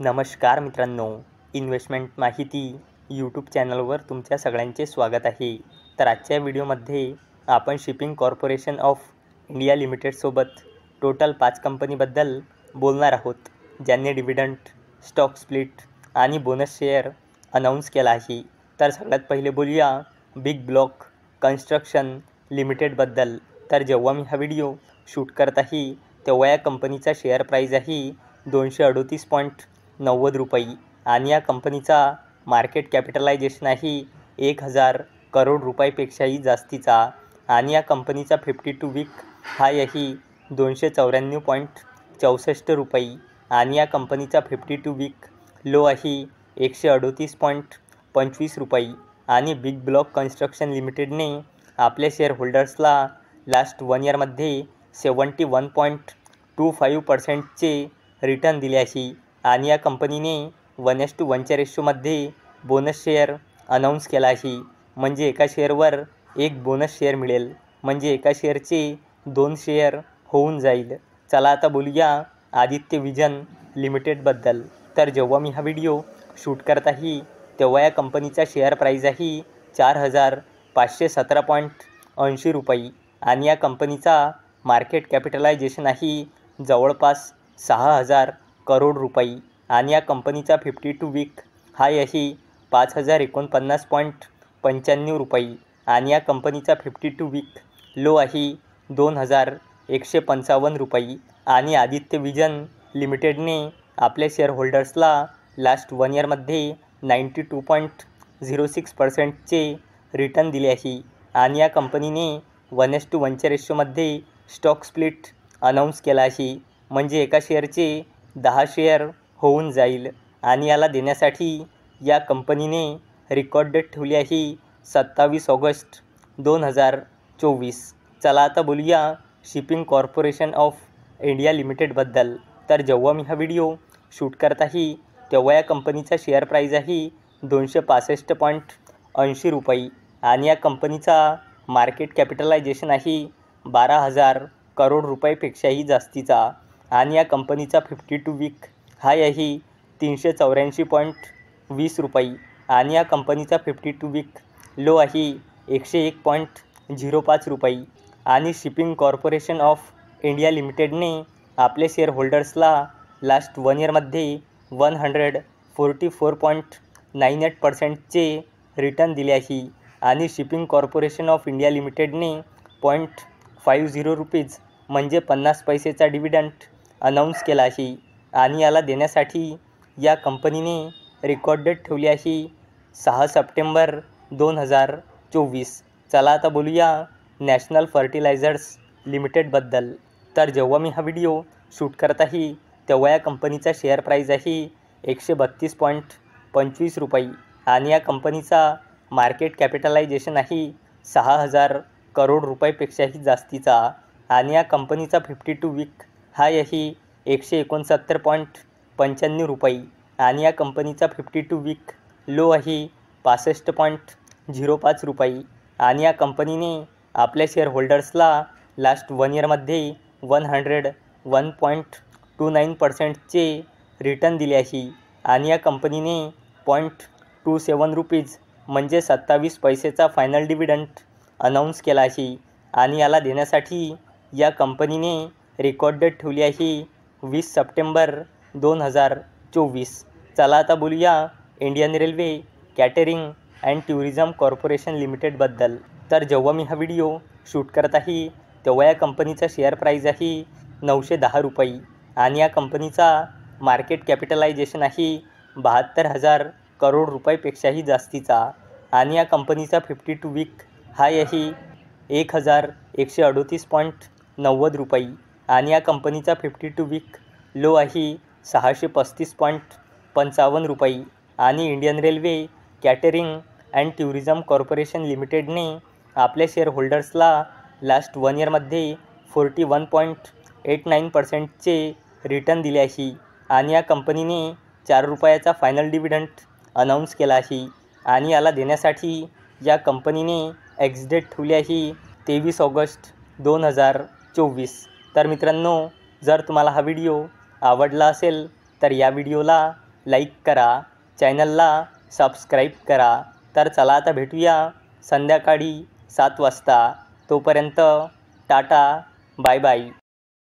नमस्कार मित्रांनो, इन्व्हेस्टमेंट माहिती यूट्यूब चॅनलवर तुमच्या सगळ्यांचे स्वागत आहे। तर आजच्या व्हिडिओमध्ये आपण शिपिंग कॉर्पोरेशन ऑफ इंडिया लिमिटेडसोबत टोटल 5 कंपनीबद्दल बोलणार आहोत, ज्यांनी डिव्हिडंड, स्टॉक स्प्लिट आणि बोनस शेअर अनाऊन्स केला आहे। तर सगळ्यात पहिले बोलूया बिग ब्लॉक कन्स्ट्रक्शन लिमिटेडबद्दल। तर जेव्हा मी हा व्हिडिओ शूट करत आहे तेव्हा या कंपनीचा शेअर प्राईज आहे 238.90 रुपये आणि या कंपनीचा मार्केट कॅपिटलायझेशन आहे 1000 करोड रुपयापेक्षाही जास्तीचा आणि या कंपनीचा 52 वीक हाय आहे 294.64 रुपये आणि या कंपनीचा 52 वीक लो आहे 138.25 रुपये। आणि बिग ब्लॉक कन्स्ट्रक्शन लिमिटेडने आपल्या शेअर होल्डर्सला लास्ट 1 इयरमध्ये 71.25%चे रिटर्न दिले आहे आणि या कंपनीने 1:1च्या रेशोमध्ये बोनस शेअर अनाऊन्स केला आहे। म्हणजे एका शेअरवर एक बोनस शेअर मिळेल, म्हणजे एका शेअरचे 2 शेअर होऊन जाईल। चला आता बोलूया आदित्य विजन लिमिटेडबद्दल। तर जेव्हा मी हा व्हिडिओ शूट करत आहे तेव्हा या कंपनीचा शेअर प्राईज आहे 4517.80 रुपये आणि या कंपनीचा मार्केट कॅपिटलायझेशन आहे जवळपास 6000 करोड रुपये आणि या कंपनीचा 52 वीक हाय आहे 5049.95 रुपये आणि या कंपनीचा 52 वीक लो आहे 2155 रुपये। आणि आदित्य विजन लिमिटेडने आपल्या शेअर होल्डर्सला लास्ट 1 इयरमध्ये 92.06%चे रिटर्न दिले आहे आणि या कंपनीने 1:1च्या रेशोमध्ये स्टॉक स्प्लिट अनाऊन्स केला आहे, म्हणजे एका शेअरचे 10 शेअर होऊन जाईल आणि याला देण्यासाठी या कंपनीने रेकॉर्ड डेट ठेवली आहे 27 ऑगस्ट 2024। चला आता बोलूया शिपिंग कॉर्पोरेशन ऑफ इंडिया लिमिटेडबद्दल। तर जेव्हा मी हा व्हिडिओ शूट करत आहे तेव्हा या कंपनीचा शेअर प्राईज आहे 265.80 रुपये आणि या कंपनीचा मार्केट कॅपिटलायझेशन आहे 12,000 करोड रुपयापेक्षाही जास्तीचा आणि या कंपनीचा 52 वीक हाय आहे 384.20 रुपये आणि या कंपनीचा 52 वीक लो आहे 101.05 रुपये। आणि शिपिंग कॉर्पोरेशन ऑफ इंडिया लिमिटेडने आपले शेअर होल्डर्सला लास्ट 1 इयरमध्ये 144.98%चे रिटर्न दिले आहे आणि शिपिंग कॉर्पोरेशन ऑफ इंडिया लिमिटेडने 0.50 रुपीज म्हणजे 50 पैसेचा डिव्हिडंड अनाऊन्स केला आहे आणि याला देण्यासाठी या कंपनीने रेकॉर्ड डेट ठेवली आहे 6 सप्टेंबर 2024। चला आता बोलूया नॅशनल फर्टिलायझर्स लिमिटेडबद्दल। तर जेव्हा मी हा व्हिडिओ शूट करत आहे तेव्हा या कंपनीचा शेअर प्राईज आहे 132.25 रुपये आणि या कंपनीचा मार्केट कॅपिटलायझेशन आहे 6000 करोड रुपयापेक्षाही जास्तीचा आणि या कंपनीचा 52 वीक हाय आहे 169.95 रुपये आणि या कंपनीचा 52 वीक लो आहे 65.05 रुपये आणि या कंपनीने आपल्या शेअर होल्डर्सला लास्ट 1 इयरमध्ये 101.29%चे रिटर्न दिले आहे आणि या कंपनीने 0.27 रुपीज म्हणजे 27 पैसेचा फायनल डिव्हिडंड अनाऊन्स केला आहे आणि याला देण्यासाठी या कंपनीने रेकॉर्ड डेट ठेवली आहे 20 सप्टेंबर 2024। चला आता बोलूया Indian railway catering and tourism corporation लिमिटेडबद्दल। तर जेव्हा मी हा व्हिडिओ शूट करत आहे तेव्हा या कंपनीचा शेअर प्राईज आहे 910 रुपये आणि या कंपनीचा मार्केट कॅपिटलायझेशन आहे 72,000 करोड रुपयापेक्षाही जास्तीचा आणि या कंपनीचा 52 वीक हाय आहे 1138.90 रुपये आणि या कंपनीचा 52 वीक लो आहे 635.55 रुपये। आणि Indian railway catering and tourism corporation लिमिटेडने आपल्या शेअर होल्डर्सला लास्ट 1 इयरमध्ये 41.89%चे रिटर्न दिले आहे आणि या कंपनीने 4 रुपयाचा फायनल डिव्हिडंड अनाऊन्स केला आहे आणि याला देण्यासाठी या कंपनीने एक्स डेट ठेवली आहे 23 ऑगस्ट 2024। तर मित्रांनो, जर तुम्हाला हा व्हिडिओ आवडला असेल तर या व्हिडिओला लाईक करा, चॅनलला सबस्क्राईब करा. तर चला आता भेटूया संध्याकाळी 7 वाजता. तोपर्यंत टाटा, बाय बाय.